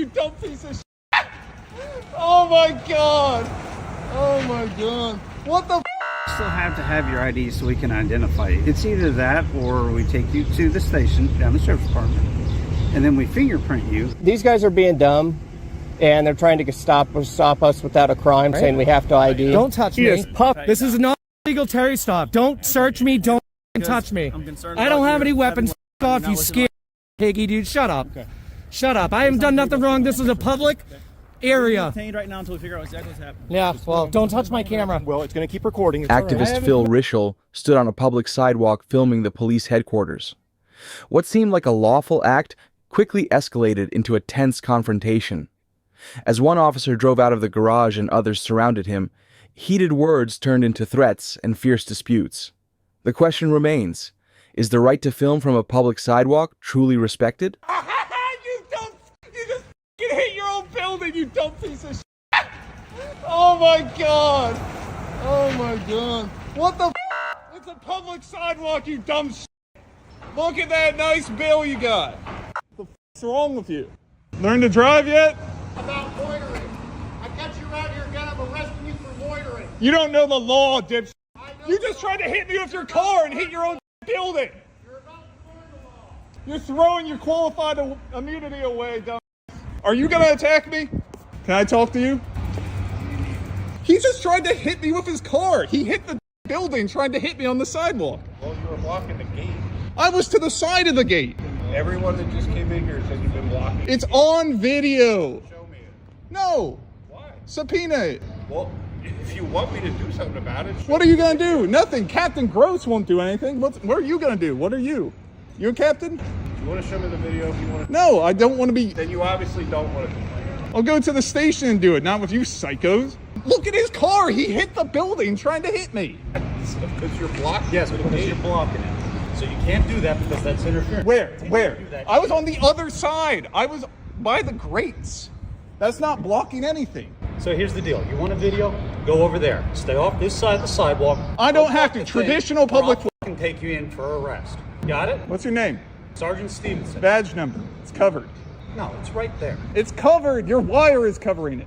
you dumb piece of shit. Oh my God. Oh my God. What the Still have to have your ID so we can identify you. It's either that or we take you to the station down the sheriff's department and then we fingerprint you. These guys are being dumb and they're trying to stop us without a crime, right? Saying we have to ID. Don't touch me. This is not a legal Terry stop. Don't search me. Don't touch me. I don't have any weapons. Off, you scared piggy, dude. Shut up. Okay. Shut up. I haven't done nothing wrong. This is a public area. Right now until we figure out exactly what's happening. Yeah, well, don't touch my camera. Well, it's going to keep recording. Activist Phil Rischel stood on a public sidewalk filming the police headquarters. What seemed like a lawful act quickly escalated into a tense confrontation. As one officer drove out of the garage and others surrounded him, heated words turned into threats and fierce disputes. The question remains, is the right to film from a public sidewalk truly respected? You just hit your own building, you dumb piece of shit. Oh my God. Oh my God. What the It's a public sidewalk, you dumb shit. Look at that nice bill you got. What the f***'s wrong with you? Learn to drive yet? About loitering. I got you out here again. I'm arresting you for loitering. You don't know the law, dipshit. You just tried to hit me with your car and hit your own building. You're about to learn the law. You're throwing your qualified immunity away, dumb. Are you gonna attack me? Can I talk to you? He just tried to hit me with his car. He hit the building trying to hit me on the sidewalk. Well, you were blocking the gate. I was to the side of the gate. Everyone that just came in here said you've been blocking. It's on video. Show me it. No. Why? Subpoena it. Well, if you want me to do something about it. What are you gonna do? Nothing. Captain Gross won't do anything. What are you gonna do? What are you? You a captain? You want to show me the video if you want to? No, I don't want to be. Then you obviously don't want to complain. I'll go to the station and do it, not with you psychos. Look at his car. He hit the building trying to hit me. Because you're blocking. Yes, because you're blocking it. So you can't do that because that's interference. Where? I was on the other side. I was by the grates. That's not blocking anything. So here's the deal. You want a video? Go over there. Stay off this side of the sidewalk. I don't have to. Traditional public. I can take you in for arrest. Got it? What's your name? Sergeant Stevenson. Badge number. It's covered. No, it's right there. It's covered. Your wire is covering it.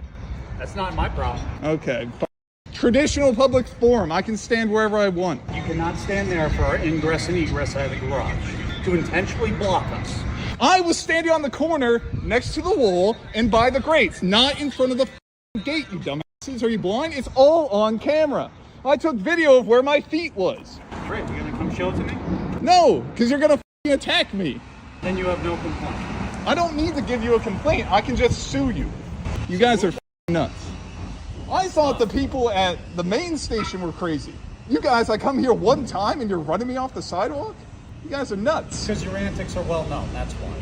That's not my problem. Okay. Traditional public forum. I can stand wherever I want. You cannot stand there for our ingress and egress out of the garage to intentionally block us. I was standing on the corner next to the wall and by the grates, not in front of the gate, you dumbasses. Are you blind? It's all on camera. I took video of where my feet was. Great, you gonna come show it to me? No, because you're gonna attack me. Then you have no complaint. I don't need to give you a complaint. I can just sue you. You guys are nuts. I thought the people at the main station were crazy. You guys, I come here one time and you're running me off the sidewalk? You guys are nuts. Because your antics are well known, that's why.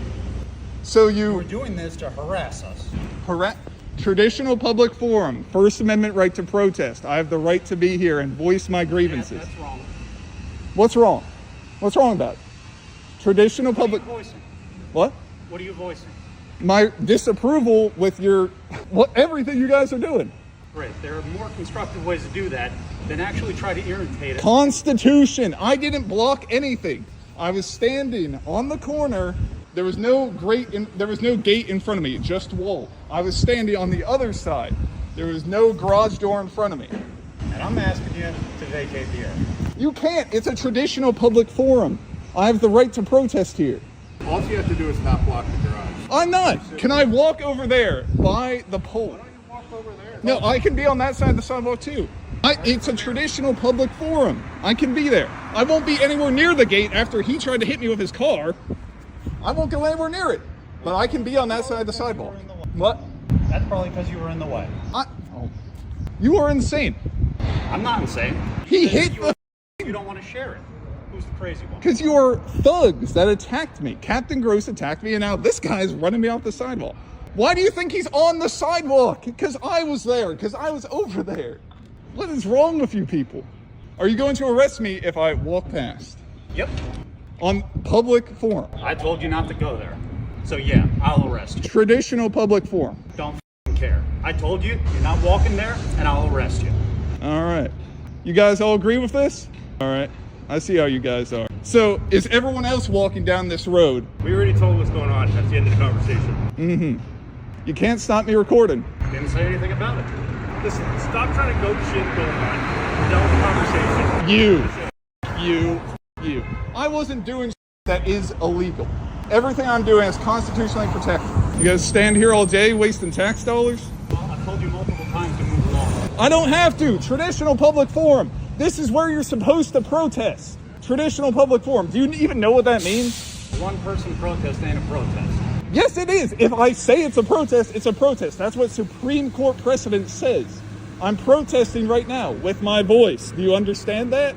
So We're doing this to harass us. Traditional public forum, First Amendment right to protest. I have the right to be here and voice my grievances. Yeah, that's wrong. What's wrong? What's wrong about it? Traditional public. What are you voicing? What? What are you voicing? My disapproval with everything you guys are doing. Great. There are more constructive ways to do that than actually try to irritate it. Constitution. I didn't block anything. I was standing on the corner. There was no gate in front of me, just wall. I was standing on the other side. There was no garage door in front of me. And I'm asking you to vacate the area. You can't. It's a traditional public forum. I have the right to protest here. All you have to do is not block the garage. I'm not. Can I walk over there by the pole? Why don't you walk over there? No, I can be on that side of the sidewalk too. It's a traditional public forum. I can be there. I won't be anywhere near the gate after he tried to hit me with his car. I won't go anywhere near it. But I can be on that side of the sidewalk. What? That's probably because you were in the way. You are insane. I'm not insane. He hit You don't want to share it. Who's the crazy one? Because you are thugs that attacked me. Captain Gross attacked me, and now this guy's running me off the sidewalk. Why do you think he's on the sidewalk? Because I was there. Because I was over there. What is wrong with you people? Are you going to arrest me if I walk past? Yep. On public forum. I told you not to go there. So yeah, I'll arrest you. Traditional public forum. Don't care. I told you, you're not walking there, and I'll arrest you. All right. You guys all agree with this? All right. I see how you guys are. So, is everyone else walking down this road? We already told what's going on. That's the end of the conversation. You can't stop me recording. Didn't say anything about it. Listen, stop trying to goat shit going on. We're done with the conversation. You. I wasn't doing that is illegal. Everything I'm doing is constitutionally protected. You guys stand here all day wasting tax dollars? Well, I've told you multiple times to move along. I don't have to. Traditional public forum. This is where you're supposed to protest. Traditional public forum. Do you even know what that means? One person protest ain't a protest. Yes, it is. If I say it's a protest, it's a protest. That's what Supreme Court precedent says. I'm protesting right now with my voice. Do you understand that?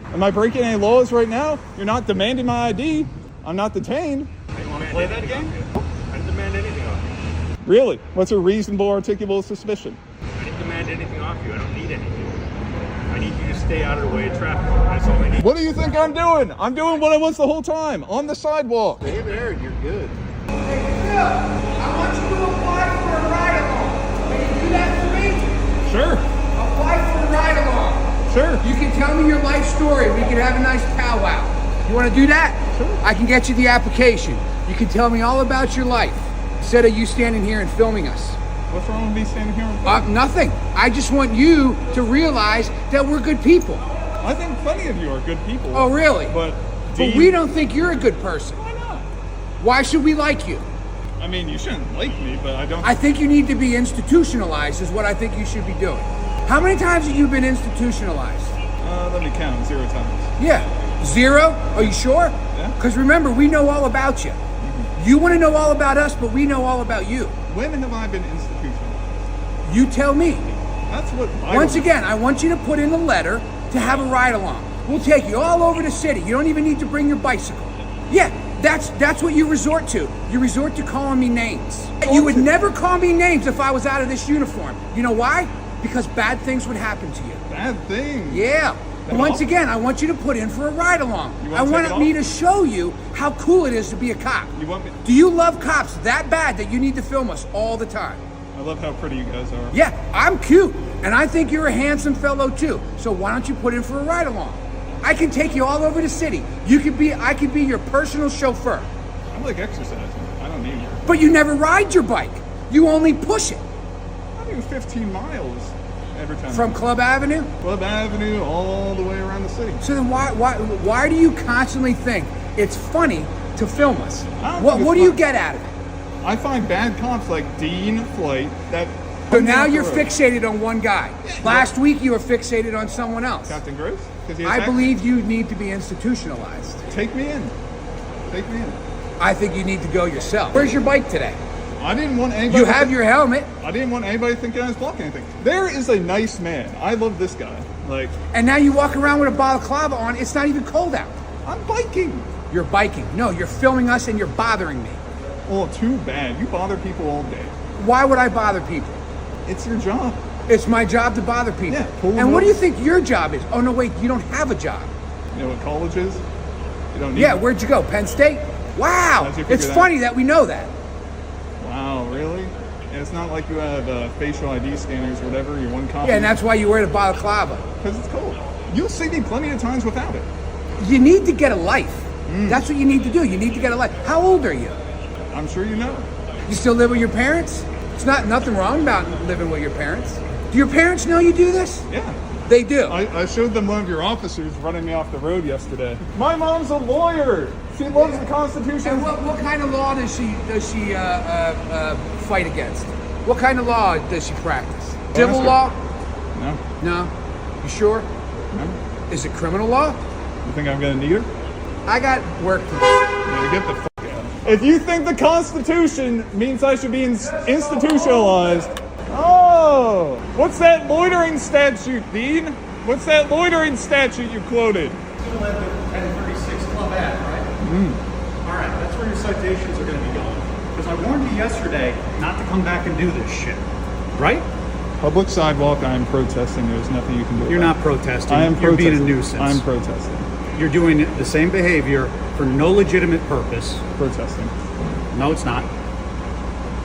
Am I breaking any laws right now? You're not demanding my ID. I'm not detained. You want to play that game? I didn't demand anything off you. Really? What's a reasonable, articulable suspicion? I didn't demand anything off you. I don't need anything. I need you to stay out of the way of traffic. That's all I need. What do you think I'm doing? I'm doing what I was the whole time, on the sidewalk. Stay there and you're good. Hey, Phil, I want you to apply for a ride-along. Can you do that for me? Sure. Apply for a ride-along. Sure. You can tell me your life story. We can have a nice powwow. You want to do that? Sure. I can get you the application. You can tell me all about your life instead of you standing here and filming us. What's wrong with me standing here? And Nothing. I just want you to realize that we're good people. I think plenty of you are good people. Oh, really? But we don't think you're a good person. Why not? Why should we like you? I mean, you shouldn't like me, but I don't. I think you need to be institutionalized is what I think you should be doing. How many times have you been institutionalized? Let me count. 0 times. Yeah. 0? Are you sure? Yeah. Because remember, we know all about you. You want to know all about us, but we know all about you. When have I been institutionalized? You tell me. That's what. Once again, I want you to put in a letter to have a ride along. We'll take you all over the city. You don't even need to bring your bicycle. Yeah, that's what you resort to. You resort to calling me names. You would never call me names if I was out of this uniform. You know why? Because bad things would happen to you. Bad thing. Yeah. Once again, I want you to put in for a ride along. I want me to show you how cool it is to be a cop. You want me? Do you love cops that bad that you need to film us all the time? I love how pretty you guys are. Yeah, I'm cute, and I think you're a handsome fellow too. So why don't you put in for a ride along? I can take you all over the city. I could be your personal chauffeur. I like exercising. I don't need you. But you never ride your bike. You only push it. I do 15 miles every time. From Club Avenue? Club Avenue all the way around the city. So then why do you constantly think it's funny to film us? What do you get out of it? I find bad cops like Dean Flight that. So now you're fixated on one guy. Last week you were fixated on someone else. Captain Gross? I believe you need to be institutionalized. Take me in. Take me in. I think you need to go yourself. Where's your bike today? I didn't want anybody. You have your helmet. I didn't want anybody thinking I was blocking anything. There is a nice man. I love this guy. Like. And now you walk around with a balaclava on. It's not even cold out. I'm biking. You're biking. No, you're filming us and you're bothering me. Oh, too bad. You bother people all day. Why would I bother people? It's your job. It's my job to bother people. Yeah, and what do you think your job is? Oh, no, wait, you don't have a job. You know what college is? You don't need Yeah, it. Where'd you go? Penn State? Wow. It's funny that we know that. Wow, really? And it's not like you have facial ID scanners or whatever. You're one copy. Yeah, and that's why you wear the balaclava. Because it's cold. You'll see me plenty of times without it. You need to get a life. That's what you need to do. You need to get a life. How old are you? I'm sure you know. You still live with your parents? It's nothing wrong about living with your parents. Do your parents know you do this? Yeah. They do. I showed them one of your officers running me off the road yesterday. My mom's a lawyer. She loves the Constitution. And what kind of law does she fight against? What kind of law does she practice? Civil law? No. No. You sure? No. Is it criminal law? You think I'm gonna need her? I got work to do. Yeah, get the fuck out. If you think the Constitution means I should be institutionalized, oh, what's that loitering statute, Dean? What's that loitering statute you quoted? Still live at 1036 Club Ave, right? All right, that's where your citations are going to be going. Because I warned you yesterday not to come back and do this shit, right? Public sidewalk, I am protesting. There's nothing you can do. You're about not protesting. I am You're protesting. being a nuisance. I'm protesting. You're doing the same behavior for no legitimate purpose. Protesting. No, it's not.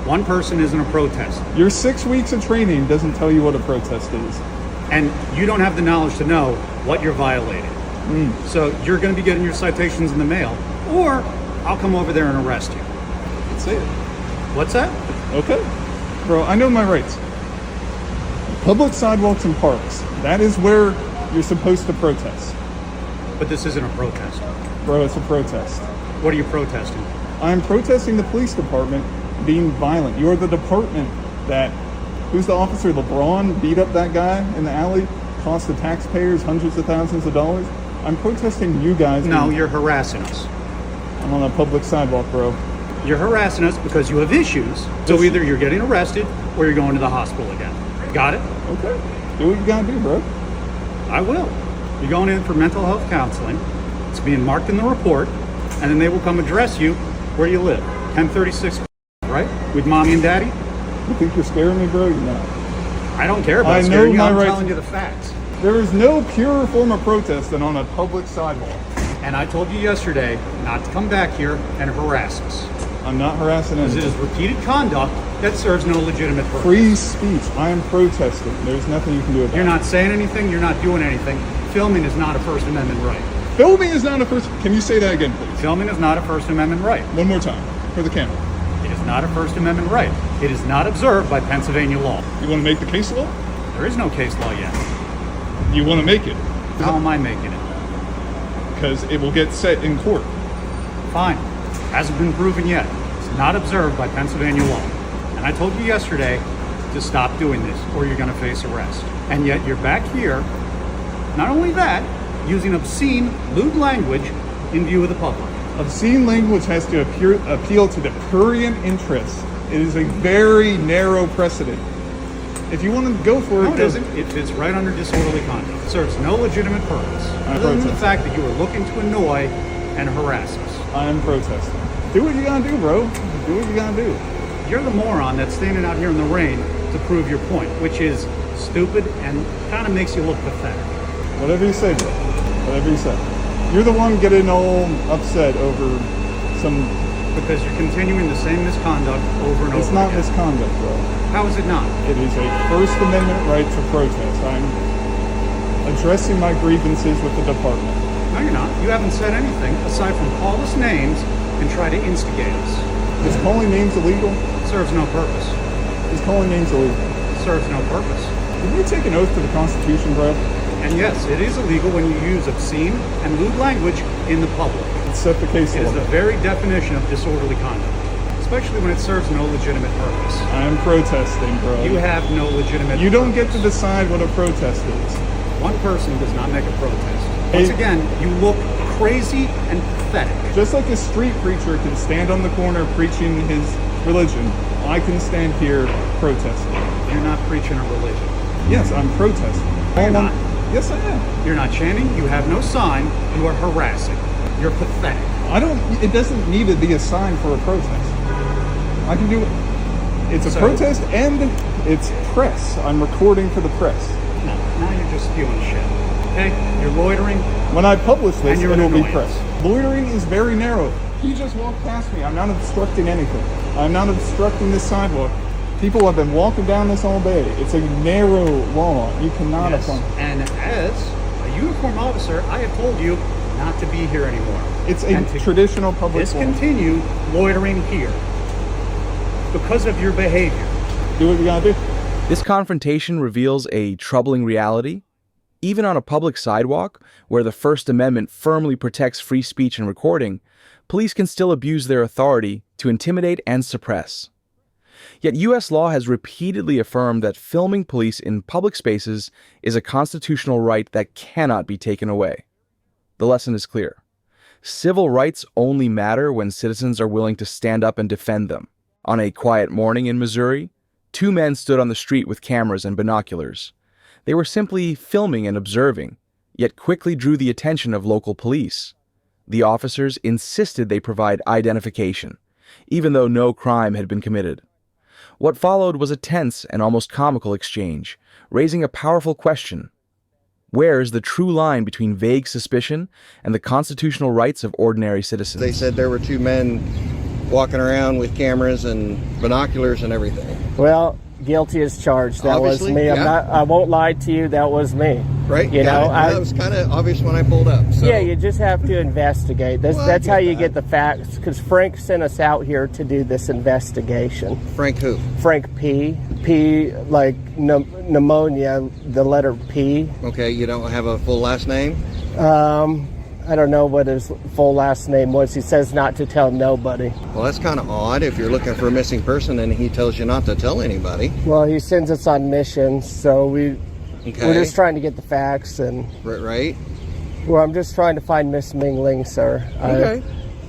One person isn't a protest. Your 6 weeks of training doesn't tell you what a protest is. And you don't have the knowledge to know what you're violating. So you're going to be getting your citations in the mail, or I'll come over there and arrest you. Say it. What's that? Okay. Bro, I know my rights. Public sidewalks and parks. That is where you're supposed to protest. But this isn't a protest. Bro, it's a protest. What are you protesting? I'm protesting the police department being violent. You're the department that, who's the officer? LeBron beat up that guy in the alley, cost the taxpayers hundreds of thousands of dollars. I'm protesting you guys. No, you're harassing us. I'm on a public sidewalk, bro. You're harassing us because you have issues. So either you're getting arrested or you're going to the hospital again. Got it? Okay. Do what you gotta do, bro. I will. You're going in for mental health counseling. It's being marked in the report, and then they will come address you where you live. 1036, right? With mommy and daddy? You think you're scaring me, bro? You're not. I don't care about I know scaring you. my I'm rights. telling you the facts. There is no purer form of protest than on a public sidewalk. And I told you yesterday not to come back here and harass us. I'm not harassing Because it anyone. is repeated conduct that serves no legitimate purpose. Free speech. I am protesting. There's nothing you can do about it. You're not saying anything. You're not doing anything. Filming is not a First Amendment right. Filming is not a first. Can you say that again, please? Filming is not a First Amendment right. One more time for the camera. It is not a First Amendment right. It is not observed by Pennsylvania law. You want to make the case law? There is no case law yet. You want to make it How am I making it? because it will get set in court. Fine. Hasn't been proven yet. It's not observed by Pennsylvania law. And I told you yesterday to stop doing this or you're going to face arrest. And yet you're back here, not only that, using obscene, lewd language in view of the public. Obscene language has to appeal to the prurient interests. It is a very narrow precedent. If you want to go for No, it, it isn't. It fits right under disorderly conduct. It serves no legitimate purpose. Other than the protest. fact that you were looking to annoy and harass us. I am protesting. Do what you gotta do, bro. Do what you gotta do. You're the moron that's standing out here in the rain to prove your point, which is stupid and kind of makes you look pathetic. Whatever you say, bro. Whatever you say. You're the one getting all upset over some. Because you're continuing the same misconduct over and over It's not again. misconduct, bro. How is it not? It is a First Amendment right to protest. I'm addressing my grievances with the department. No, you're not. You haven't said anything aside from call us names and try to instigate us. Is calling names illegal? It serves no purpose. Is calling names illegal? It serves no purpose. Did you take an oath to the Constitution, bro? And yes, it is illegal when you use obscene and lewd language in the public. Let's set the case It is law. the very definition of disorderly conduct, especially when it serves no legitimate purpose. I am protesting, bro. You have no legitimate You don't get to purpose. decide what a protest is. One person does not make a protest. Once Hey. again, you look crazy and pathetic. Just like a street preacher can stand on the corner preaching his religion, I can stand here protesting. You're not preaching a religion. Yes, I'm protesting. No, you're All I'm- not. Yes, I am. You're not chanting. You have no sign. You are harassing. You're pathetic. I don't. It doesn't need to be a sign for a protest. I can do it. It's a So- protest and it's press. I'm recording for the press. No, now you're just spewing shit. Okay? You're loitering. When I publish this, And you're it'll an be annoyance. press. Loitering is very narrow. He just walked past me. I'm not obstructing anything. I'm not obstructing this sidewalk. People have been walking down this all day. It's a narrow law. You cannot Yes. apply. And as a uniform officer, I have told you not to be here anymore. It's a And to traditional public law. discontinue loitering here because of your behavior. Do what you gotta do. This confrontation reveals a troubling reality. Even on a public sidewalk, where the First Amendment firmly protects free speech and recording, police can still abuse their authority to intimidate and suppress. Yet U.S. law has repeatedly affirmed that filming police in public spaces is a constitutional right that cannot be taken away. The lesson is clear. Civil rights only matter when citizens are willing to stand up and defend them. On a quiet morning in Missouri, two men stood on the street with cameras and binoculars. They were simply filming and observing, yet quickly drew the attention of local police. The officers insisted they provide identification, even though no crime had been committed. What followed was a tense and almost comical exchange, raising a powerful question. Where is the true line between vague suspicion and the constitutional rights of ordinary citizens? They said there were two men walking around with cameras and binoculars and everything. Well, guilty as charged. That Obviously, was me. yeah. I won't lie to you. That was me. Right. You know, that was kind of obvious when I pulled up. So. Yeah, you just have to investigate. That's how you get the facts. Because Frank sent us out here to do this investigation. Frank who? Frank P. P like pneumonia, the letter P. Okay, you don't have a full last name? I don't know what his full last name was. He says not to tell nobody. Well, that's kind of odd if you're looking for a missing person and he tells you not to tell anybody. Well, he sends us on missions, so we're just trying to get the facts and. Right. Well, I'm just trying to find Miss Mingling, sir. Okay.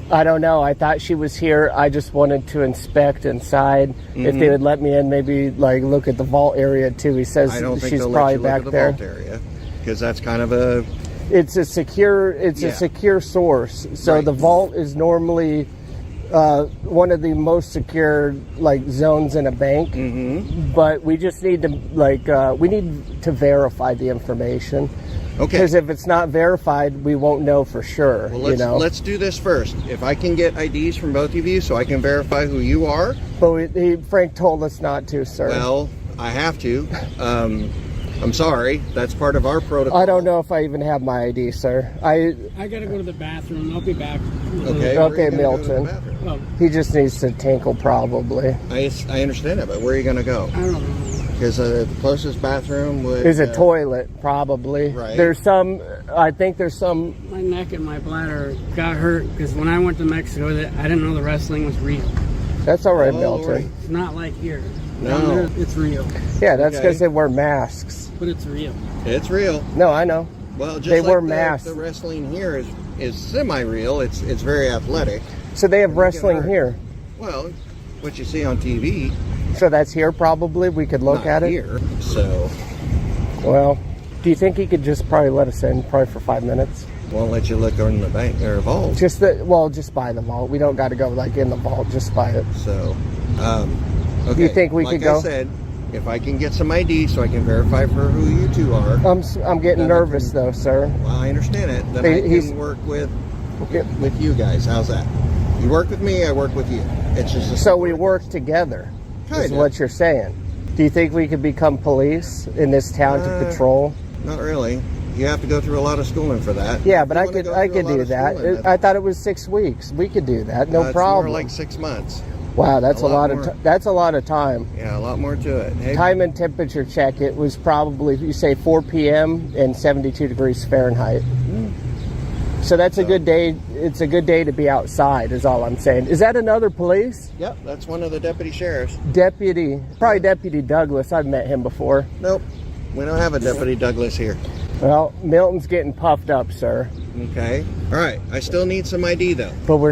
I don't know. I thought she was here. I just wanted to inspect inside. If they would let me in, maybe like look at the vault area too. He says I don't think she's they'll probably let you back look at the there. vault area because that's kind of a. It's a secure source. So Right. the vault is normally one of the most secure like zones in a bank. But we just need to we need to verify the information. Okay. Because if it's not verified, we won't know for sure. Well, let's do this first. If I can get IDs from both of you so I can verify who you are. But Frank told us not to, sir. Well, I have to. I'm sorry. That's part of our protocol. I don't know if I even have my ID, sir. I gotta go to the bathroom. I'll be back. Okay. Okay, Milton. He just needs to tinkle, probably. I understand that, but where are you going to go? I don't know. Because the closest bathroom would... Is a toilet, probably. Right. I think there's some... My neck and my bladder got hurt because when I went to Mexico, I didn't know the wrestling was real. That's all right, Oh, Milton. Lord. It's not like here. No. Down there, it's real. Yeah, that's because Okay. they wear masks. But it's real. It's real. No, I know. Well, just They like wear masks. The wrestling here is semi-real. It's very athletic. So they have wrestling hurt. here. Well, what you see on TV... So that's here, probably? We could look not at it? here, so... Well, do you think he could just probably let us in, probably for 5 minutes? Won't let you look in the bank or vault. Just by the vault. We don't got to go like in the vault, just by it. So, okay. Do you think we could go? Like I said, if I can get some ID so I can verify for who you two are. I'm getting nervous though, sir. Well, I understand it. Then I can work with you guys. How's that? You work with me, I work with you. It's just So we work together. Is Kinda. what you're saying. Do you think we could become police in this town to patrol? Not really. You have to go through a lot of schooling for that. Yeah, If but you I wanna could go through a lot do of that. schooling, I thought it was 6 weeks. We could do that. No it's problem. more like 6 months. Wow, that's a lot more. that's a lot of time. Yeah, a lot more to it. Hey, Time and temperature check. It was probably, you say 4 p.m. and 72 degrees Fahrenheit. So that's a good day. It's a good day to be outside, is all I'm saying. Is that another police? Yep, that's one of the deputy sheriffs. Probably Deputy Douglas. I've met him before. Nope, we don't have a Deputy Douglas here. Well, Milton's getting puffed up, sir. Okay. All right. I still need some ID though. But we're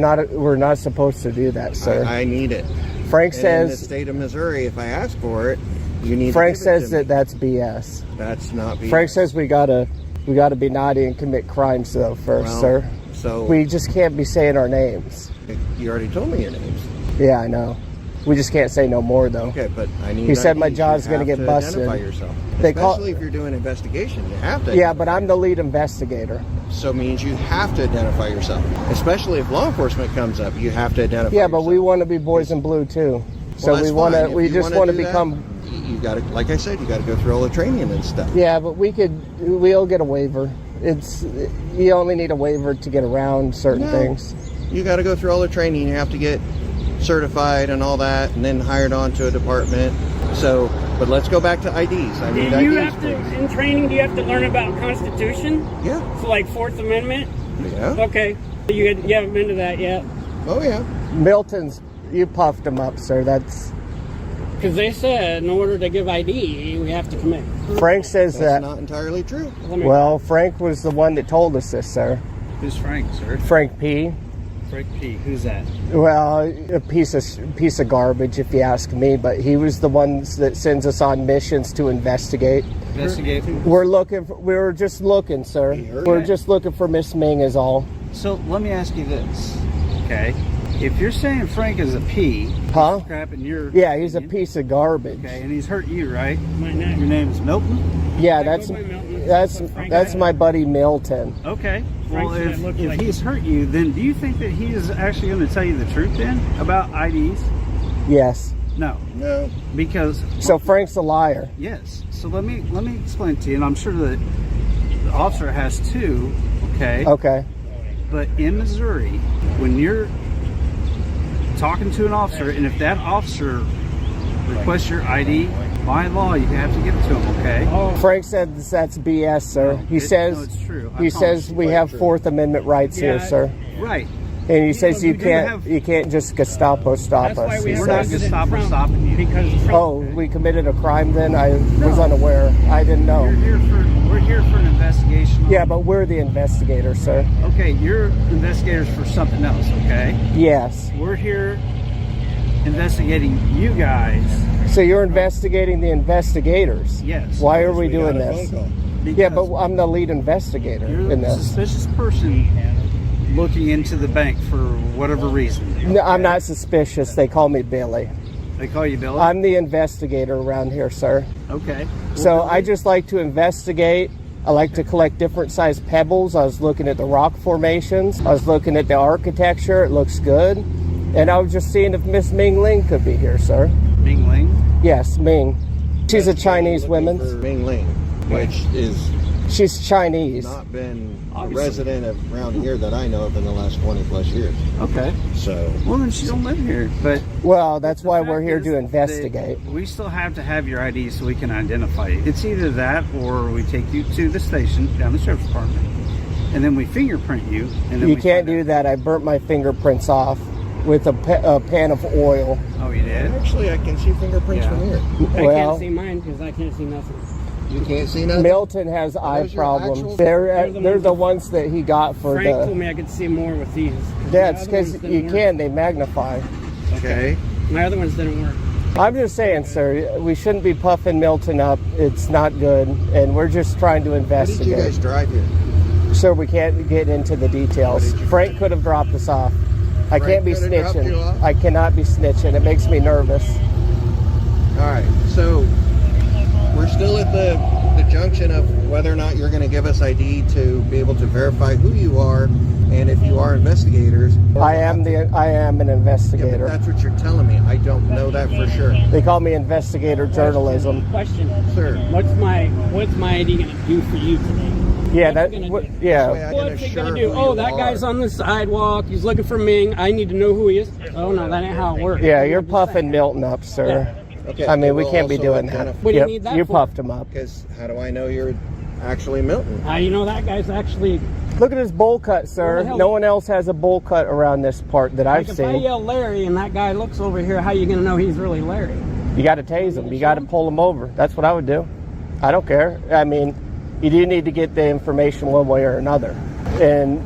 not supposed to do that, sir. I need it. Frank And says. in the state of Missouri, if I ask for it, you need. Frank to give it says to me. that's BS. That's not BS. Frank says we gotta be naughty and commit crimes though first, Well, sir. So We just can't be saying our names. you already told me your names. Yeah, I know. We just can't say no more though. Okay, but I need. He said my IDs. jaw's You gonna have get to busted. Identify yourself. They call- Especially if you're doing investigation, you have to. Yeah, but I'm the lead investigator. So means you have to identify yourself. Especially if law enforcement comes up, you have to identify. Yeah, but we yourself. want to be boys in blue too. So Well, we that's want fine. to. If We you just wanna want to do that, become. You got to, like I said, you got to go through all the training and stuff. Yeah, but we'll get a waiver. You only need a waiver to get around certain No. things. You got to go through all the training. You have to get certified and all that, and then hired on to a department. So, but let's go back to IDs. I need Do you IDs, have to, please. in training, do you have to learn about Constitution? Yeah. So like 4th Amendment? Yeah. Okay. You haven't been to that yet? Oh yeah. You puffed him up, sir. That's Because they said in order to give ID, we have to commit. Frank says That's that. not entirely true. Well, Frank was the one that told us this, sir. Who's Frank, sir? Frank P. Frank P. Who's that? Well, a piece of garbage, if you ask me. But he was the one that sends us on missions to investigate. Investigate. We're just looking, sir. We're just looking for Miss Ming, is all. So let me ask you this, okay? If you're saying Frank is a P, Huh? crap, and you're He's a piece of garbage. okay, and he's hurt you, right? My neck. Your name's Milton. Yeah, I that's go by Milton. that's that's my buddy Milton. Okay. Frank Well, said it if looked like he's hurt you, then do you think that he is actually going to tell you the truth then about IDs? Yes. No, No. because So Frank's a liar. yes. So let me explain to you, and I'm sure that officer has 2, okay? Okay. But in Missouri, when you're talking to an officer, and if that officer requests your ID, by law, you have to give it to him, okay? Frank said that's BS, sir. No, He says it's true. I he promise says you. we have Fourth Amendment rights here, sir. Right. And he says You you do can't have- you can't just Gestapo stop That's why us. we He have We're not says. Gestapo stopping you. Because Trump, Oh, we committed a crime then? I was unaware. I didn't know. We're here for an investigation. Yeah, but we're the investigators, sir. Okay, you're investigators for something else, okay? Yes. We're here investigating you guys. So you're investigating the investigators? Yes. Why are we doing this? Yeah, but Because I'm the lead investigator you're in a this. suspicious person looking into the bank for whatever reason. No, I'm not suspicious. They call me Billy. They call you Billy? I'm the investigator around here, sir. Okay. So I just like to investigate. I like to collect different sized pebbles. I was looking at the rock formations. I was looking at the architecture. It looks good. And I was just seeing if Miss Ming Ling could be here, sir. Ming Ling? Yes, Ming. She's a Chinese woman. For Ming Ling, which is She's Chinese. not been a Obviously. resident of around here that I know of in the last 20 plus years. Okay. So Well, then she don't live here. But Well, that's why we're fact here is to that investigate. we still have to have your ID so we can identify you. It's either that or we take you to the station down the sheriff's department, and then we fingerprint you. And then You we can't find do out- that. I burnt my fingerprints off with a pan of oil. Oh, you did? actually, I can see fingerprints Yeah. from here. I Well, can't see mine because I can't see nothing. You can't see nothing. Milton has eye those your problems. actual- They're the ones that he got for Frank told the. me I could see more with these. That's My other because ones you didn't work. can. They magnify. Okay. My other ones didn't work. I'm just saying, sir. We shouldn't be puffing Milton up. It's not good, and we're just trying to How did you investigate. guys drive here? Sir, we can't get into the details. Frank could have dropped us off. I can't be could have dropped you snitching. off? I cannot be snitching. It makes me nervous. All right. So we're still at the junction of whether or not you're going to give us ID to be able to verify who you are, and if you are investigators. I am an Yeah, but investigator. that's what you're telling me. I don't know that for sure. They call me investigator journalism. Question. Sir. What's my ID gonna do for you today? Yeah, What's it gonna do? yeah. I can What's it gonna assure do? who Oh, you that guy's are. on the sidewalk. He's looking for Ming. I need to know who he is. Oh no, that ain't how it works. Yeah, you're I'm just puffing saying. Milton up, sir. Okay. I mean, we we'll can't be also doing that. identify- What do you Yep, need that you for? puffed him up. Because how do I know you're actually Milton? How you know that guy's actually? Look at his bowl cut, sir. Where the hell- No one else has a bowl cut around this part that I've Like if I seen. yell Larry and that guy looks over here, how you gonna know he's really Larry? You got to tase him. You got to pull him over. That's what I would do. I don't care. I mean, you do need to get the information one way or another. And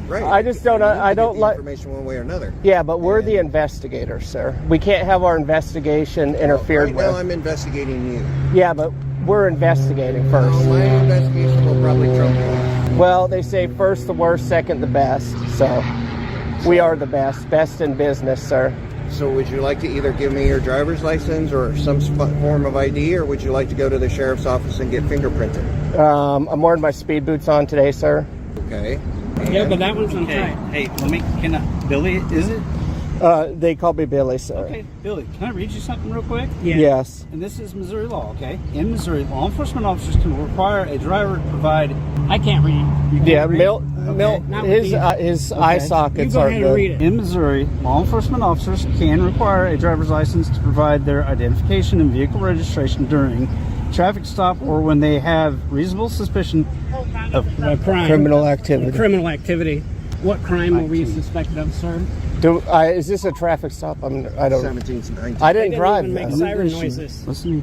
Right. I just don't. You need to I get don't the like. information one way or another. Yeah, but we're the investigators, sir. We can't have our investigation interfered Right now, with. I'm investigating you. Yeah, but we're investigating first. My investigation will probably trump yours. Well, they say first the worst, second the best. So we are the best in business, sir. So would you like to either give me your driver's license or some form of ID, or would you like to go to the sheriff's office and get fingerprinted? I'm wearing my speed boots on today, sir. Okay. Yeah, but that one's on Okay. tight. Hey, Billy, is it? They call me Billy, sir. Okay, Billy, can I read you something real quick? Yeah. Yes. And this is Missouri law, okay? In Missouri, law enforcement officers can require a driver to provide. I can't read. You Yeah, can't read? Not with his these. his eye You sockets go are ahead and read good. it. In Missouri, law enforcement officers can require a driver's license to provide their identification and vehicle registration during traffic stop or when they have reasonable suspicion of A crime. Criminal activity. Criminal activity. What crime were we suspected of, sir? Is this a traffic stop? I don't. 17 to 19. I They didn't didn't drive even make that. siren noises. Listen.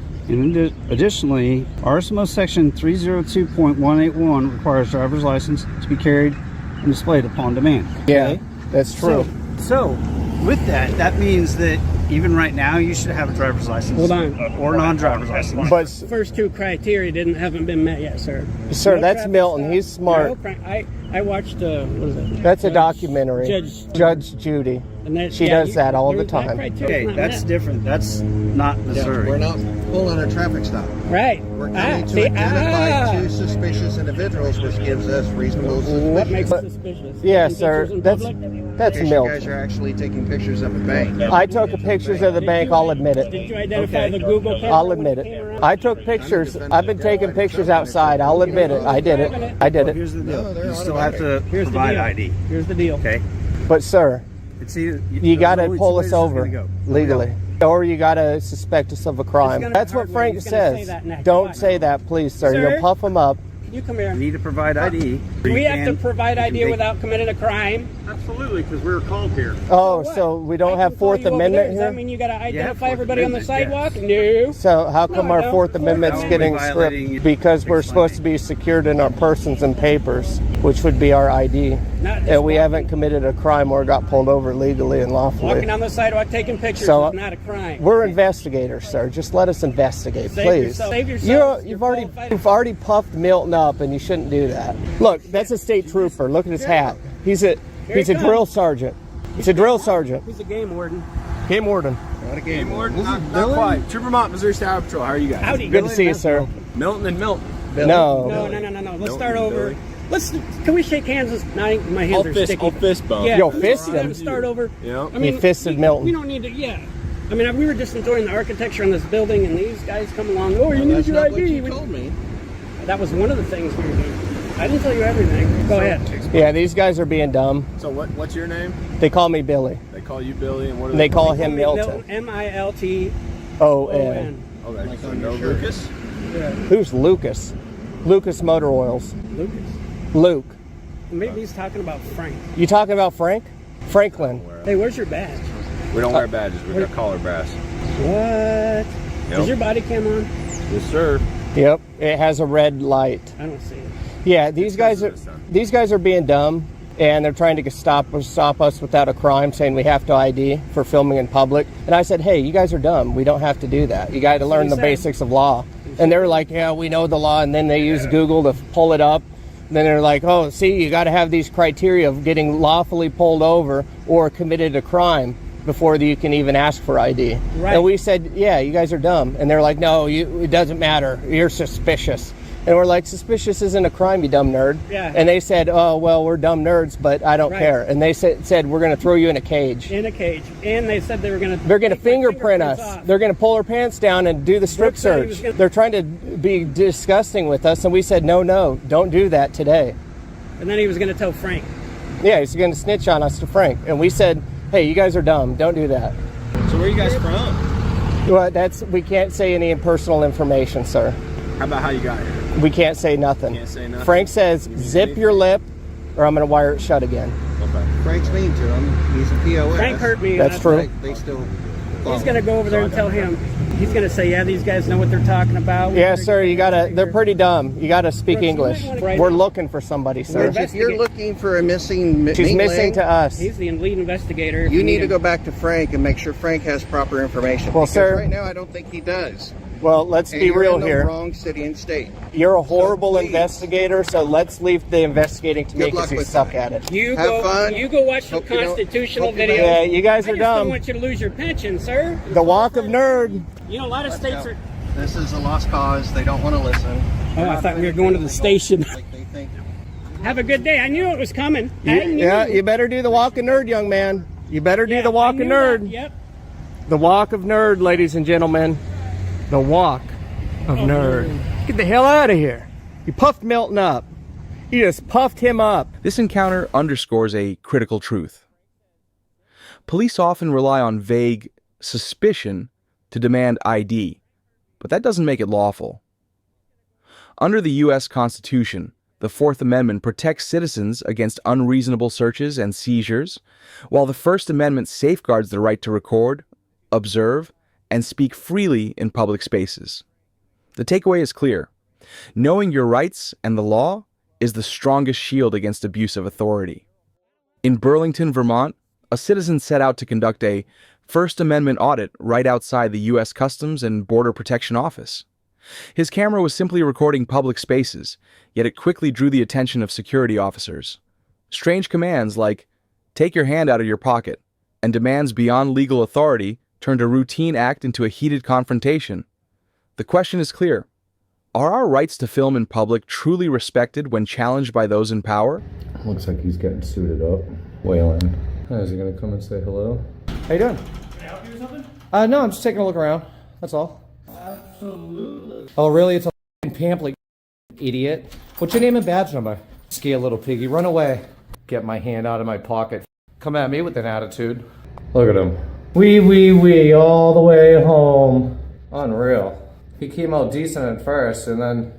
Additionally, RSMO section 302.181 requires driver's license to be carried and displayed upon demand. Yeah, that's true. So, with that means that even right now you should have a driver's license. Hold on. Or non-driver's license. But First two criteria haven't been met yet, sir. sir, No that's traffic Milton. stop, He's smart. no I watched what is it? That's a documentary. Judge- Judge Judy. And that, She does that all the there's that time. criteria, Okay, not that's met. different. That's not Missouri. We're not pulling a traffic stop. Right. We're coming to identify two suspicious individuals, which gives us reasonable suspicion. What makes it suspicious? Yeah, Pictures sir. in That's public? In that's case you milk. guys are actually taking pictures of a bank. I took pictures of the bank. I'll admit it. Did you identify the Google camera? I'll when admit came it. around? I took pictures. I've been taking pictures outside. I'll admit it. I did it. I did it. Here's the deal. No, they're You still have to Here's the provide deal. ID. Here's the deal. Okay. But sir, It's either, you got to there's pull only us two ways over this is gonna go. legally, or you got to suspect us of a crime. gonna That's be what hard when Frank he's gonna say says. that next. Don't Watch. say that, please, sir. Sir? You'll puff them up. You come here. You need to provide ID. Do we have to And provide you can ID take- without committing a crime? Absolutely, because we were called here. Oh, What? so we don't I have can pull Fourth you over Amendment there. Does that here? mean you got to identify Fourth everybody on the Amendment, sidewalk? No. So how come No, I our don't. Fourth Amendment's That would getting be violating stripped? Because we're supposed to be secured in our persons and papers, which would be our ID. Not just And we walking. haven't committed a crime or got pulled over legally and Walking lawfully. on the sidewalk taking pictures So, is not a crime. We're investigators, sir. Just let us investigate, Save please. yourself. Save yourself. You've already puffed Milton up, and you shouldn't do that. Look, that's a state trooper. Look at his hat. He's a he drill comes. sergeant. He's a drill sergeant. He's a game warden. Game warden. Not a game. Not quite. Trooper Mont, Missouri State Patrol. How are you guys? Howdy. Good to see you, sir. Milton and Milton. No. No. Let's start over. Can we shake hands? My hands are sticky. fist bump. Yeah. Yo, let's fist him. Start over. Yeah. I mean, He fisted we, Milton. We don't need to. Yeah. I mean, we were just enjoying the architecture in this building, and these guys come along. Oh, you need That's your not ID. what you told me. That was one of the things we were doing. I didn't tell you everything. Go ahead. Yeah, these guys are being dumb. So what's your name? They call me Billy. They call you Billy, and what are They call him Milton. Milton. O-N. Okay. So no Lucas. Who's Lucas? Lucas Motor Oils. Lucas. Luke. Maybe he's talking about Frank. You talking about Frank? Franklin. Hey, where's your badge? We don't wear badges. We got collar brass. What? Is your body cam on? Yes, sir. Yep. It has a red light. I don't see it. Yeah, these guys are being dumb, and they're trying to stop us without a crime, saying we have to ID for filming in public. And I said, hey, you guys are dumb. We don't have to do that. You got to learn the basics of law. And they were like, yeah, we know the law. And then they use Google to pull it up. And then they're like, oh, see, you got to have these criteria of getting lawfully pulled over or committed a crime before you can even ask for ID. Right. And we said, yeah, you guys are dumb. And they're like, no, it doesn't matter. You're suspicious. And we're like, suspicious isn't a crime, you dumb nerd. Yeah. And they said, oh, well, we're dumb nerds, but I don't Right. care. And they said we're going to throw you in a cage. In a cage. And they said they were going to... They're going to fingerprint us. They're going to pull our pants down and do the strip Brooke said he was search. gonna- They're trying to be disgusting with us. And we said, no, don't do that today. And then he was going to tell Frank. Yeah, he's going to snitch on us to Frank. And we said, hey, you guys are dumb. Don't do that. So where are you guys from? Well, we can't say any personal information, sir. How about how you got here? We can't say nothing. Can't say nothing. Frank says, zip your lip or I'm going to wire it shut again. Okay. Frank's mean to him. He's a POS. Frank hurt me. That's last true. night. They still. He's going to go over there and tell him. He's going to say, yeah, these guys know what they're talking about. Yeah, sir, they're pretty dumb. You got to speak Brooks, you English. might wanna- We're looking for somebody, sir. If you're looking for a missing, She's missing to us. He's the lead investigator. You need to go back to Frank and make sure Frank has proper information. Well, because sir- right now I don't think he does. Well, let's And be you're real in the here. wrong city and state. You're a horrible please. investigator, so let's leave the investigating to Good me because luck you with suck that. at it. You Have go. fun. You go watch some Hope you don't- constitutional hope you videos. don't- Yeah, you guys I are just don't dumb. want you to lose your pension, sir. The walk of nerd. You know, a lot of states are. This is a lost cause. They don't want to listen. Oh, I thought we were going to the station. Like they think. Have a good day. I knew it was coming. I knew. Yeah, you better do the walk of nerd, young man. You better do Yeah, the I walk of knew nerd. that. Yep. The walk of nerd, ladies and gentlemen. The walk of nerd. Get the hell out of here. You puffed Milton up. You just puffed him up. This encounter underscores a critical truth. Police often rely on vague suspicion to demand ID, but that doesn't make it lawful. Under the U.S. Constitution, the Fourth Amendment protects citizens against unreasonable searches and seizures, while the First Amendment safeguards the right to record, observe, and speak freely in public spaces. The takeaway is clear. Knowing your rights and the law is the strongest shield against abuse of authority. In Burlington, Vermont, a citizen set out to conduct a First Amendment audit right outside the U.S. Customs and Border Protection Office. His camera was simply recording public spaces, yet it quickly drew the attention of security officers. Strange commands like, "Take your hand out of your pocket," and demands beyond legal authority turned a routine act into a heated confrontation. The question is clear. Are our rights to film in public truly respected when challenged by those in power? Looks like he's getting suited up. Wailing. Is he gonna come and say hello? How you doing? Can I help you with something? No, I'm just taking a look around. That's all. Absolutely. Oh, really? It's a f***ing pamphlet, you idiot. What's your name and badge number? Scared little piggy, run away. Get my hand out of my pocket. Come at me with an attitude. Look at him. Wee, all the way home. Unreal. He came out decent at first, and then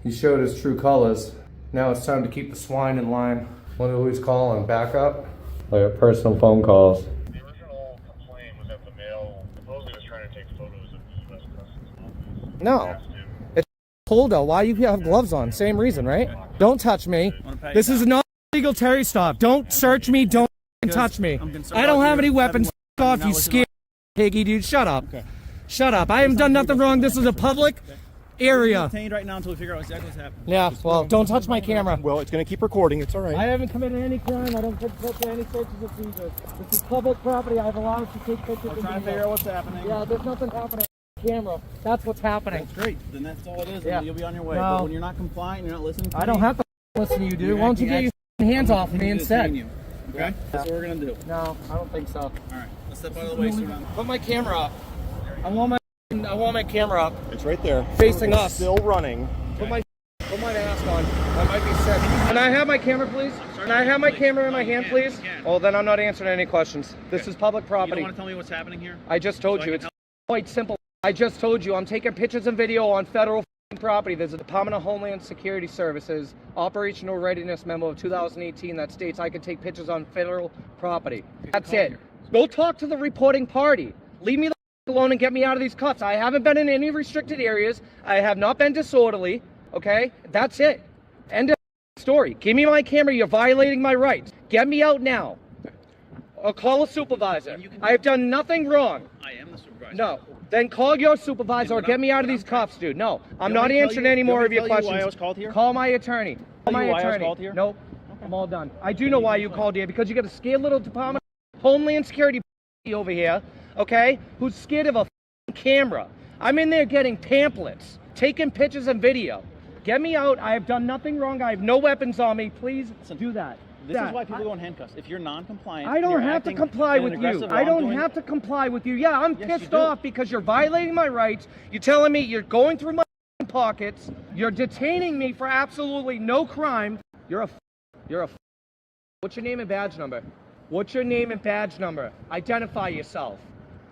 he showed his true colors. Now it's time to keep the swine in line. Wonder who he's calling. Back up? I got personal phone calls. The original complaint was that the male supposedly was trying to take photos of the U.S. Customs office. No. It's cold out. Why you have gloves on? Same reason, right? Don't touch me. This is not a legal Terry stop. Don't search me. Don't touch me. I don't have any weapons. Off, you scared piggy, dude. Shut up. Okay. Shut up. I haven't done nothing wrong. This is a public area. Detained right now until we figure out exactly what's happening. Yeah, well, don't touch my camera. Well, it's going to keep recording. It's all right. I haven't committed any crime. I don't put any searches or seizures. This is public property. I have allowed to take pictures. I'm trying to figure out what's happening. Yeah, there's nothing happening on the camera. That's what's happening. That's great. Then that's all it is. Yeah. And you'll be on your way. No. But when you're not compliant, you're not listening to me. I don't have to listen to you, dude. Why don't you get your hands off of me instead? Okay? That's what we're going to do. No, I don't think so. All right. Let's step out of the way so we're not... Put my camera up. I want my camera up. It's right there. Facing us. Still running. Put my mask on. I might be sick. Can I have my camera, please? Can I have my camera in my hand, please? Oh, then I'm not answering any questions. This is public property. You don't want to tell me what's happening here? I just told you. It's quite simple. I just told you. I'm taking pictures and video on federal property. There's a Department of Homeland Security Services Operational Readiness Memo of 2018 that states I can take pictures on federal property. That's it. Go talk to the reporting party. Leave me alone and get me out of these cuffs. I haven't been in any restricted areas. I have not been disorderly. Okay? That's it. End of story. Give me my camera. You're violating my rights. Get me out now. Or call a supervisor. I have done nothing wrong. I am the supervisor. No. Then call your supervisor or get me out of these cuffs, dude. No. I'm not answering any more of your questions. Why I was called here? Call my attorney. Call my why I was attorney. called here? Nope. I'm all done. I do know why you called here, because you got a scared little Department of Homeland Security over here, okay, who's scared of a camera. I'm in there getting pamphlets, taking pictures and video. Get me out. I have done nothing wrong. I have no weapons on me. Please do that. This is why people go in handcuffs. If you're non-compliant, I don't have to comply with you. I don't have to comply with you. Yeah, I'm pissed off because you're violating my rights. You're telling me you're going through my pockets. You're detaining me for absolutely no crime. You're a. What's your name and badge number? What's your name and badge number? Identify yourself.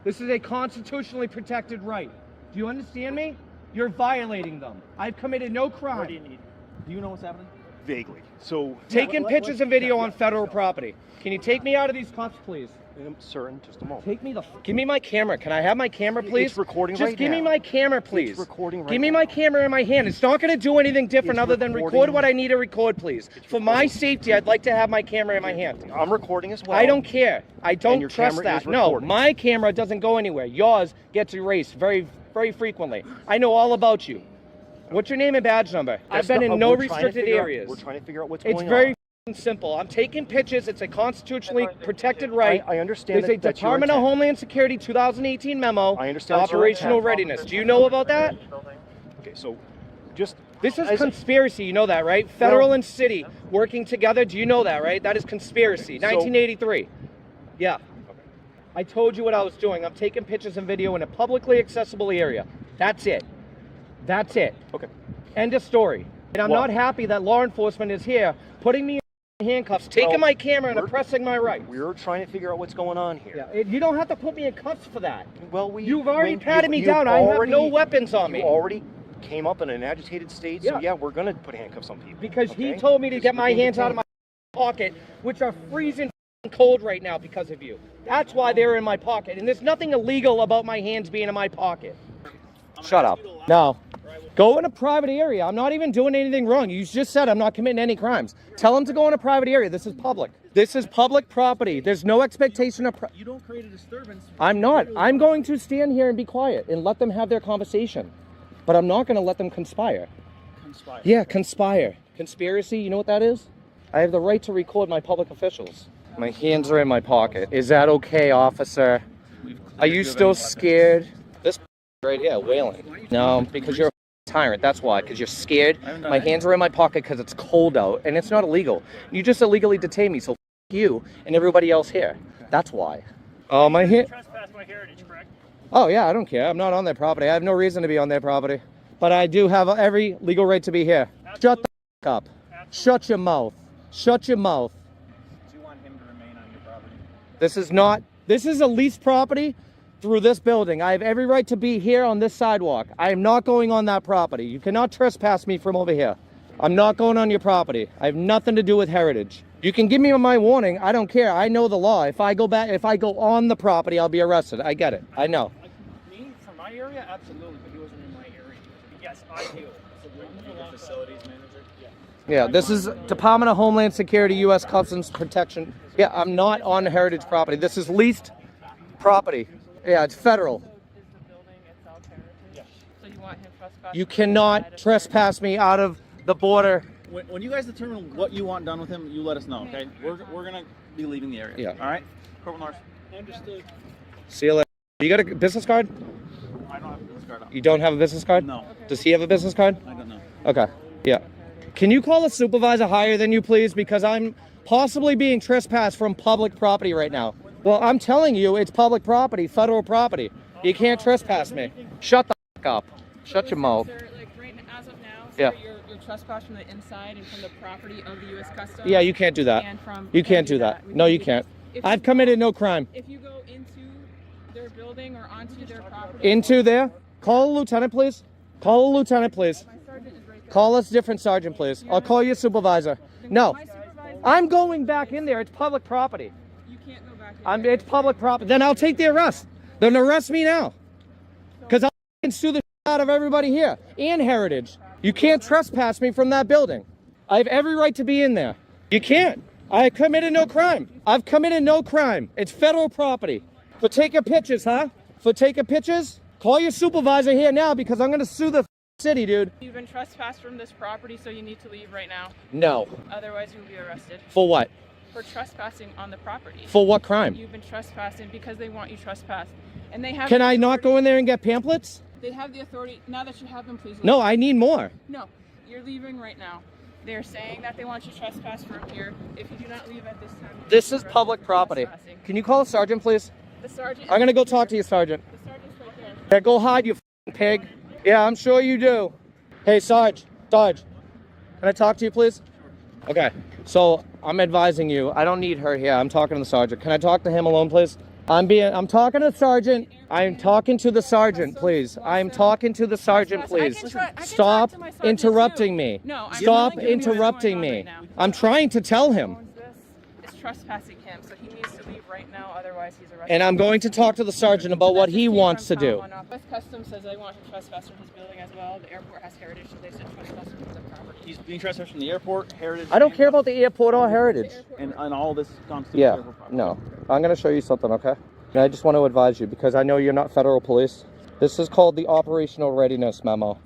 This is a constitutionally protected right. Do you understand me? You're violating them. I've committed no crime. What do you need? Do you know what's happening? Vaguely. So taking pictures and video on federal property. Can you take me out of these cuffs, please? Sir, in just a moment. Take me give me my camera. Can I have my camera, please? It's recording just right now. Just give me my camera, please. It's recording right Give me now. my camera in my hand. It's not going to do anything different other than record what I need to record, please. For my safety, I'd like to have my camera in my hand. I'm recording as well. I don't care. I don't trust that. No, recording. my camera doesn't go anywhere. Yours gets erased very, very frequently. I know all about you. What's your name and badge number? I've been in no restricted areas. We're trying to figure out what's going on. It's very simple. I'm taking pictures. It's a constitutionally protected right. I understand. There's a Department of Homeland Security 2018 memo. I understand. Operational readiness. Do you know about that? Okay, so just this is conspiracy. You know that, right? Federal and city working together. Do you know that, right? That is conspiracy. 1983. Yeah. I told you what I was doing. I'm taking pictures and video in a publicly accessible area. That's it. That's it. Okay. End of story. And I'm not happy that law enforcement is here putting me in handcuffs, taking my camera and oppressing my rights. We're trying to figure out what's going on here. Yeah, you don't have to put me in cuffs for that. Well, you've already patted me down. I have no weapons on me. You already came up in an agitated state, so yeah, we're going to put handcuffs on people. Because he told me to get my hands out of my pocket, which are freezing cold right now because of you. That's why they're in my pocket. And there's nothing illegal about my hands being in my pocket. Shut up. No. Go in a private area. I'm not even doing anything wrong. You just said I'm not committing any crimes. Tell them to go in a private area. This is public. This is public property. There's no expectation of... You don't create a disturbance. I'm not. I'm going to stand here and be quiet and let them have their conversation. But I'm not going to let them conspire. Conspire? Yeah, conspire. Conspiracy, you know what that is? I have the right to record my public officials. My hands are in my pocket. Is that okay, officer? Are you still scared? This right here, wailing. No, because you're a tyrant. That's why. Because you're scared. My hands are in my pocket because it's cold out, and it's not illegal. You just illegally detain me, so you and everybody else here. That's why. Oh, my hand. Trespass my heritage, correct? Oh yeah, I don't care. I'm not on their property. I have no reason to be on their property. But I do have every legal right to be here. Shut the f up. Shut your mouth. Shut your mouth. Do you want him to remain on your property? This is a leased property through this building. I have every right to be here on this sidewalk. I am not going on that property. You cannot trespass me from over here. I'm not going on your property. I have nothing to do with heritage. You can give me my warning. I don't care. I know the law. If I go on the property, I'll be arrested. I get it. I know. Me, from my area, absolutely, but he wasn't in my area. Yes, I do. So you're the facilities manager? Yeah, this is Department of Homeland Security, U.S. Customs Protection. Yeah, I'm not on heritage property. This is leased property. Yeah, it's federal. So is the building itself heritage? So you want him trespassing? You cannot trespass me out of the border. When you guys determine what you want done with him, you let us know, okay? We're gonna be leaving the area. Yeah. All right. Corporal Norris. Understood. See you later. You got a business card? I don't have a business card. You don't have a business card? No. Does he have a business card? I don't know. Okay. Yeah. Can you call a supervisor higher than you, please? Because I'm possibly being trespassed from public property right now. Well, I'm telling you, it's public property, federal property. You can't trespass me. Shut the f up. Shut your mouth. Sir, like right as of now, Yeah. sir, you're trespassed from the inside and from the property of the U.S. Customs. Yeah, you can't do that. And from, You can't do that. No, you can't. I've committed no crime. If you go into their building or onto their property. Into there? Call a lieutenant, please. Call a lieutenant, please. My sergeant is right there. Call us different sergeant, please. I'll call your supervisor. No. My supervisor. I'm going back in there. It's public property. You can't go back in It's public property. Then I'll take the arrest. Then arrest me now. Because I'll sue the out of everybody here. And heritage. You can't trespass me from that building. I have every right to be in there. You can't. I committed no crime. I've committed no crime. It's federal property. For taking pictures, huh? For taking pictures? Call your supervisor here now because I'm going to sue the city, dude. You've been trespassed from this property, so you need to leave right now. No. Otherwise, you'll be arrested. For what? For trespassing on the property. For what crime? You've been trespassing because they want you trespassed. And they have Can I not go in there and get pamphlets? They have the authority. Now that you have them, please leave. No, I need more. No, you're leaving right now. They're saying that they want you trespassed from here. If you do not leave at this time. This is public property. Can you call a sergeant, please? The sergeant. I'm going to go talk to you, sergeant. The sergeant's right there. Yeah, go hide, you f***ing pig. Yeah, I'm sure you do. Hey, Sarge. Can I talk to you, please? Okay. So I'm advising you. I don't need her here. I'm talking to the sergeant. Can I talk to him alone, please? I'm talking to the sergeant. I'm talking to the sergeant, please. I'm talking to the sergeant, please. Stop interrupting me. No, I'm Stop telling you what's interrupting going on me. right now. I'm trying to tell him. It's trespassing him, so he needs to leave right now. Otherwise, he's arrested. And I'm going to talk to the sergeant about what he wants to do. U.S. Customs says they want him trespassed from his building as well. The airport has heritage, so they said trespass from their property. He's being trespassed from the airport, heritage. I don't care about the airport or heritage. And all this constitutes Yeah, airport property. no. I'm going to show you something, okay? And I just want to advise you, because I know you're not federal police. This is called the Operational Readiness Memo,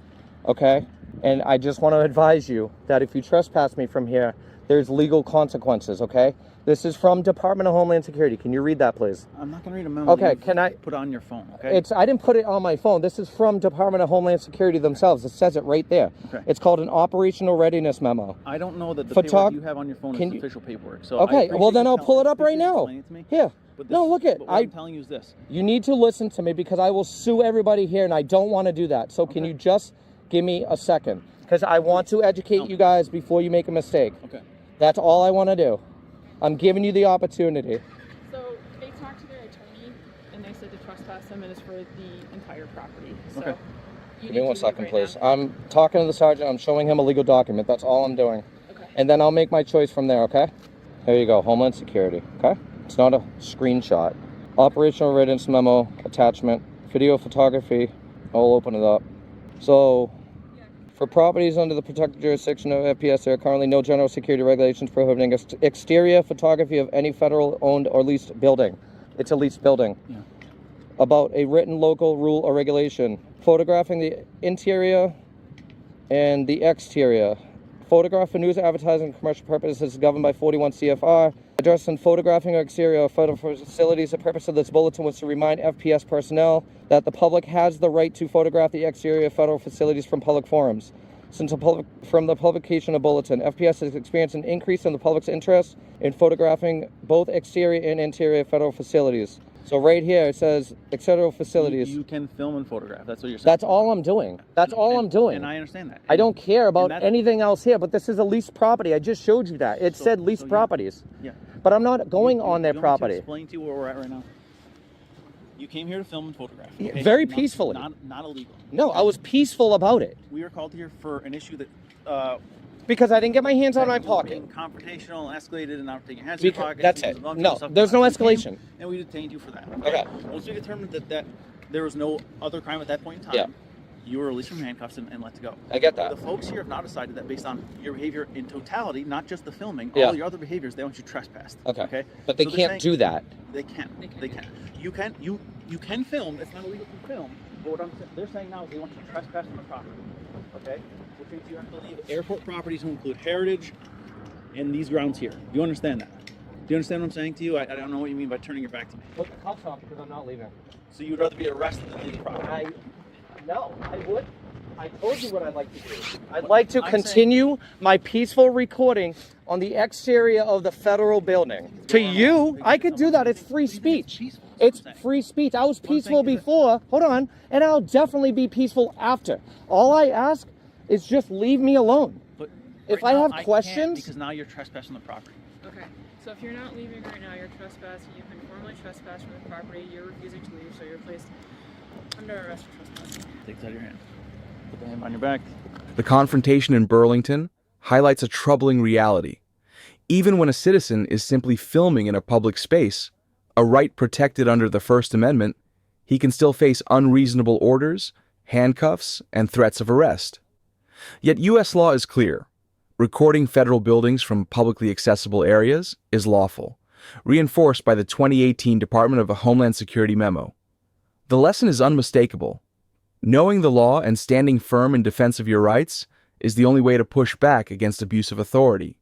okay? And I just want to advise you that if you trespass me from here, there's legal consequences, okay? This is from Department of Homeland Security. Can you read that, please? I'm not going to read a memo. Okay, can I? Put it on your phone, okay? I didn't put it on my phone. This is from Department of Homeland Security themselves. It says it right there. Okay. It's called an Operational Readiness Memo. I don't know that the paperwork you have on your phone is official paperwork. So okay, well then I'll pull it up right now. Here. No, look it. What I'm telling you is this. You need to listen to me because I will sue everybody here and I don't want to do that. So can you just give me a second? Because I want to educate you guys before you make a mistake. Okay. That's all I want to do. I'm giving you the opportunity. So they talked to their attorney and they said to trespass them and it's for the entire property. So Okay. Give me 1 second, please. I'm talking to the sergeant. I'm showing him a legal document. That's all I'm doing. Okay. And then I'll make my choice from there, okay? There you go. Homeland Security, okay? It's not a screenshot. Operational Readiness Memo, attachment, video photography. I'll open it up. So, for properties under the protected jurisdiction of FPS, there are currently no general security regulations prohibiting exterior photography of any federal owned or leased building. It's a leased building. Yeah. About a written local rule or regulation. Photographing the interior and the exterior. Photograph for news, advertising, and commercial purposes is governed by 41 CFR Address and photographing or exterior of federal facilities. The purpose of this bulletin was to remind FPS personnel that the public has the right to photograph the exterior of federal facilities from public forums. Since from the publication of bulletin, FPS has experienced an increase in the public's interest in photographing both exterior and interior federal facilities. So right here it says exterior facilities. You can film and photograph. That's what you're saying. That's all I'm doing. That's all I'm doing. And I understand that. I don't care about anything else here, but this is a leased property. I just showed you that. It said leased properties. Yeah. But I'm not going on their property. To explain to you where we're at right now. You came here to film and photograph. Okay? Very peacefully. Not illegal. No, I was peaceful about it. We are called here for an issue that because I didn't get my hands on my pocket. Confrontational, escalated, and not taking your hands in your pocket. That's it. No, there's no escalation. And we detained you for that. Okay. Once we determined that there was no other crime at that point in time, you were released from handcuffs and let to go. I get that. The folks here have now decided that based on your behavior in totality, not just the filming, all your other behaviors, they want you trespassed. Okay. But they can't do that. They can. They can. You can film. It's not illegal to film. But what they're saying now is they want you to trespass on the property. Okay? Which means you have to leave airport properties to include heritage and these grounds here. Do you understand that? Do you understand what I'm saying to you? I don't know what you mean by turning your back to me. Put the cuffs on because I'm not leaving. So you'd rather be arrested than leave the property? No, I would. I told you what I'd like to do. I'd like to continue my peaceful recording on the exterior of the federal building. To you, I could do that. It's free speech. It's free speech. I was peaceful before. Hold on. And I'll definitely be peaceful after. All I ask is just leave me alone. But if I have questions... Because now you're trespassing the property. Okay. So if you're not leaving right now, you're trespassing. You've been formally trespassed from the property. You're refusing to leave, so you're placed under arrest for trespassing. Take that out of your hand. Put the hand on your back. The confrontation in Burlington highlights a troubling reality. Even when a citizen is simply filming in a public space, a right protected under the First Amendment, he can still face unreasonable orders, handcuffs, and threats of arrest. Yet U.S. law is clear. Recording federal buildings from publicly accessible areas is lawful, reinforced by the 2018 Department of Homeland Security memo. The lesson is unmistakable. Knowing the law and standing firm in defense of your rights is the only way to push back against abuse of authority.